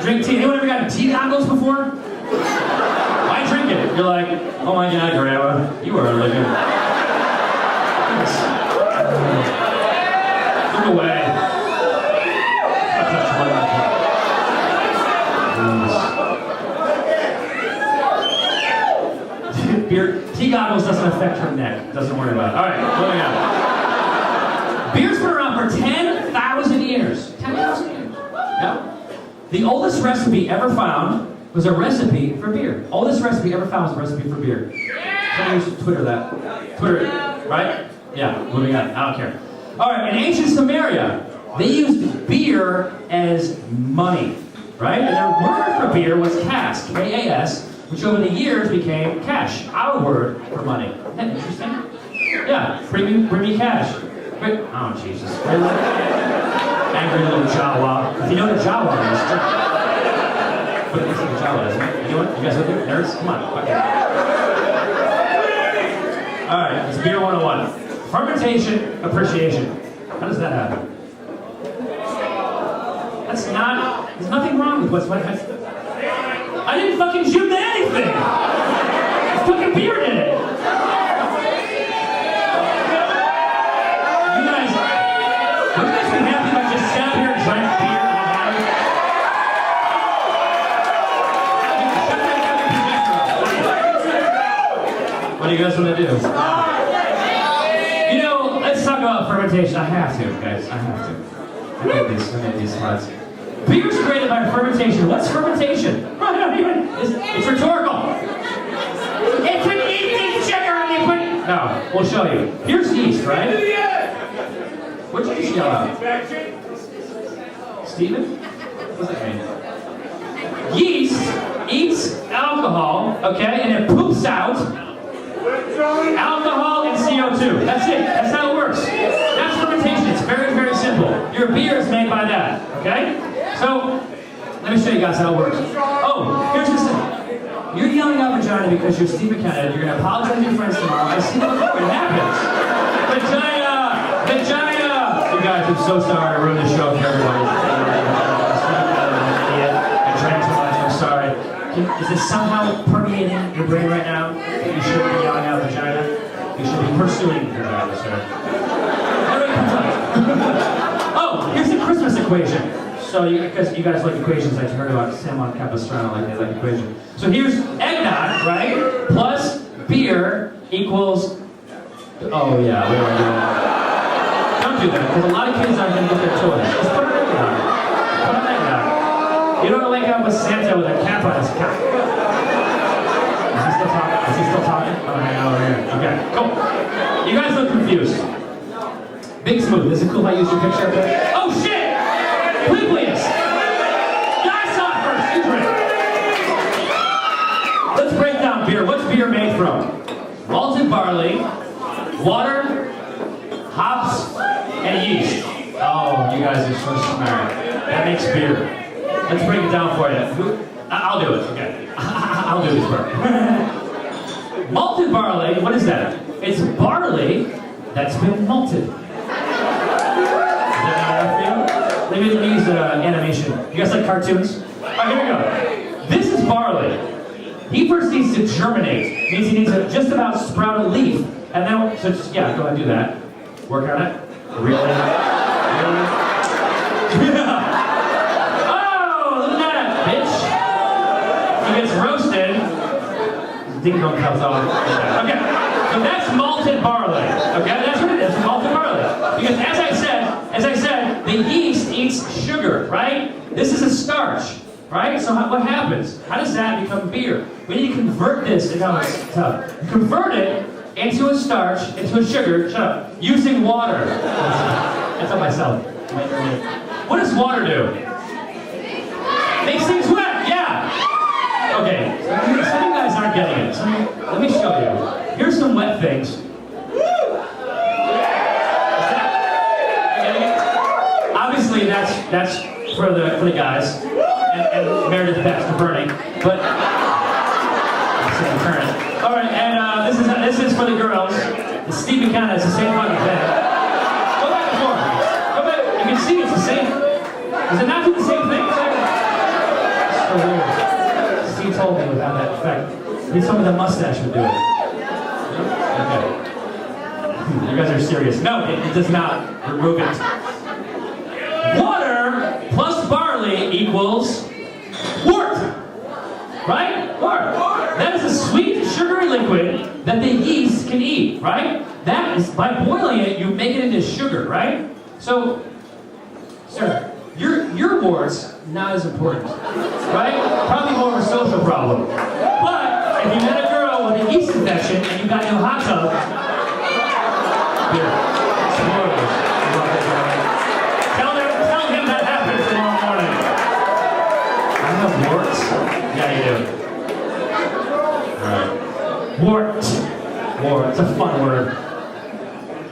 drink tea. Anyone ever gotten tea goggles before? Why drink it? You're like, oh my God, Grandma, you are living. Look away. Beer, tea goggles doesn't affect her neck. Doesn't worry about it. All right, moving on. Beer's been around for 10,000 years. 10,000 years. Yeah. The oldest recipe ever found was a recipe for beer. Oldest recipe ever found was a recipe for beer. Somebody should Twitter that. Twitter it, right? Yeah, moving on. I don't care. All right, in ancient Samaria, they used beer as money, right? And their word for beer was kas, K-A-S, which over the years became cash, our word for money. Isn't that interesting? Yeah, bring me cash. Oh, Jesus. Angry little Jawa. If you know what a Jawa is, what is a Jawa, isn't it? You guys with me? Nerds? Come on. Okay. All right, it's beer 101. Fermentation appreciation. How does that happen? There's nothing wrong with what's what. I didn't fucking shoot anything! Fucking beer did it! You guys be happy if I just sat here and drank beer and what do you guys want to do? You know, let's talk about fermentation. I have to, guys. I have to. I need these slides. Beer's created by fermentation. What's fermentation? It's rhetorical. It's when you eat sugar and you put... No, we'll show you. Here's yeast, right? What did you just yell out? Steven? What's that mean? Yeast eats alcohol, okay, and it poops out alcohol and CO2. That's it. That's how it works. That's fermentation. It's very, very simple. Your beer is made by that, okay? So, let me show you guys how it works. Oh, here's the thing. You're yelling out vagina because you're Steve McKenna. You're going to apologize to your friends tomorrow. I see what happens. Vagina! Vagina! You guys, I'm so sorry. I ruined the show for everybody. I drank too much. I'm sorry. Is this somehow permeating your brain right now? That you shouldn't be yelling out vagina? You should be pursuing vagina, sir. Oh, here's the Christmas equation. So, because you guys like equations, I heard about Sam on Capistrano, like they like equations. So here's eggnog, right? Plus beer equals. Oh yeah, we already do that. Don't do that, because a lot of kids aren't going to get their toys. Just put an eggnog. Put an eggnog. You don't want to wake up with Santa with a cap on his cap. Is he still talking? Is he still talking? Oh, hang on over here. Okay, cool. You guys look confused. Big Smooth. Is it cool if I use your picture up there? Oh shit! Publius! Guys saw it first, you drink. Let's break down beer. What's beer made from? Malted barley, water, hops, and yeast. Oh, you guys are so smart. That makes beer. Let's break it down for you. I'll do it, okay. I'll do this part. Malted barley, what is that? It's barley that's been malted. Let me use animation. You guys like cartoons? Alright, here we go. This is barley. He first needs to germinate. It means he needs to just about sprout a leaf. And then, so just, yeah, go ahead and do that. Work on it. Really? Really? Oh, look at that, bitch. He gets roasted. His ding dong comes off. Okay, so that's malted barley. Okay, that's what it is, malted barley. Because as I said, the yeast eats sugar, right? This is a starch, right? So what happens? How does that become beer? We need to convert this into convert it into a starch, into a sugar, shut up, using water. That's on myself. What does water do? Makes things wet, yeah. Okay, some of you guys aren't getting it. Let me show you. Here's some wet things. Obviously, that's for the guys, and Meredith Best for Bernie, but current. All right, and this is for the girls. The Steve McKenna is the same fucking thing. Go back and forth. Go back. You can see it's the same. Does it not do the same thing? told me would have that effect. He told me the mustache would do it. Okay. You guys are serious. No, it does not. Remove it. Water plus barley equals wort. Right? Wort. That is a sweet, sugary liquid that the yeast can eat, right? That is, by boiling it, you make it into sugar, right? So, sir, your warts, not as important, right? Probably more of a social problem. But, if you met a girl with a yeast infection and you got in a hot tub, here, spoilers. Tell him that happened tomorrow morning. I have warts? Yeah, you do. Alright. Wart. Wart. It's a fun word.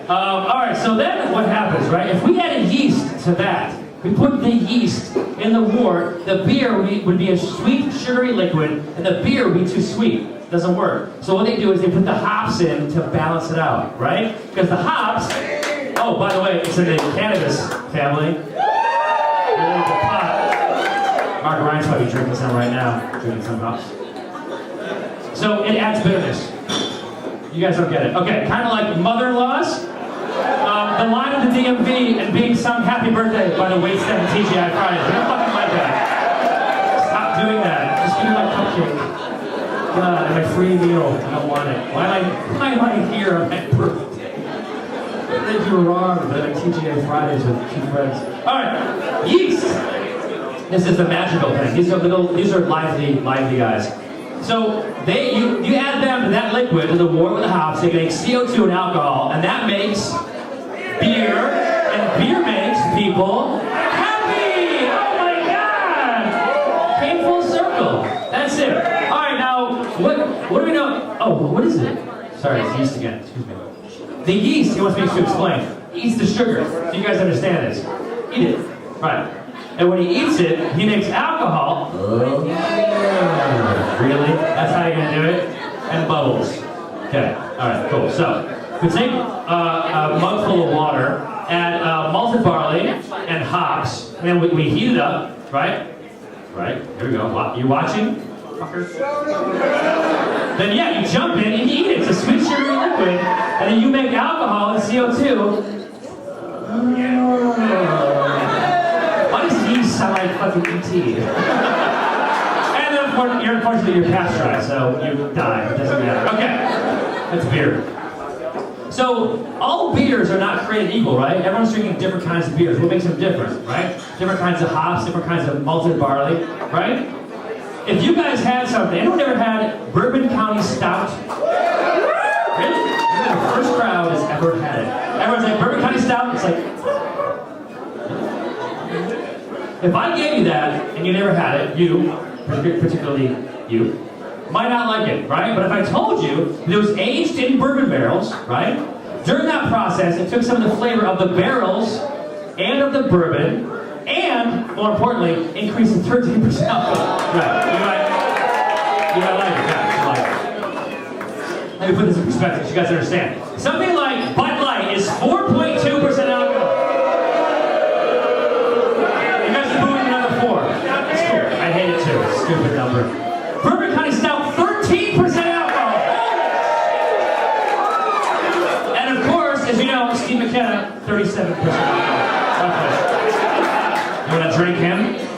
Alright, so then what happens, right? If we add a yeast to that, we put the yeast in the wort, the beer would be a sweet, sugary liquid, and the beer would be too sweet. It doesn't work. So what they do is they put the hops in to balance it out, right? Because the hops, oh, by the way, it's in the cannabis family. Mark Ryan's probably drinking some right now, drinking some hops. So it adds bitterness. You guys don't get it. Okay, kind of like mother-in-laws. The line of the DMV and being sung happy birthday by the waitstaff and TGI Fridays. We don't fucking like that. Stop doing that. Just give me my cupcake. God, and my free meal. I don't want it. Why am I here on my birthday? What did I do wrong? But I TGI Fridays with two friends. Alright, yeast. This is the magical thing. These are lively guys. So you add them to that liquid, to the wort with the hops, they make CO2 and alcohol, and that makes beer, and beer makes people happy! Oh my god! Came full circle. That's it. Alright, now, what do we know? Oh, what is it? Sorry, it's yeast again. Excuse me. The yeast, he wants me to explain, eats the sugar. So you guys understand this. Eat it. Right. And when he eats it, he makes alcohol. Really? That's how you're going to do it? And bubbles. Okay. Alright, cool. So, we take a mug full of water, add malted barley and hops, and then we heat it up, right? Right? Here we go. You watching? Fucker. Then yeah, you jump in and you eat it. It's a sweet sugary liquid, and then you make alcohol and CO2. Why does yeast sound like fucking ET? And then unfortunately you're pasteurized, so you die. It doesn't matter. Okay, that's beer. So all beers are not created equal, right? Everyone's drinking different kinds of beers. What makes them different, right? Different kinds of hops, different kinds of malted barley, right? If you guys had something, anyone ever had Bourbon County Stout? Really? You're the first crowd has ever had it. Everyone's like, Bourbon County Stout? It's like, if I gave you that and you never had it, you, particularly you, might not like it, right? But if I told you that it was aged in bourbon barrels, right? During that process, it took some of the flavor of the barrels and of the bourbon, and, more importantly, increased to 13% alcohol. Right, you might like it, yeah, you like it. Let me put this in perspective so you guys understand. Something like Bud Light is 4.2% alcohol. You guys are moving another 4. It's cool. I hate it too. Stupid number. Bourbon County Stout, 13% alcohol. And of course, as you know, Steve McKenna, 37% alcohol. Okay. You want to drink him?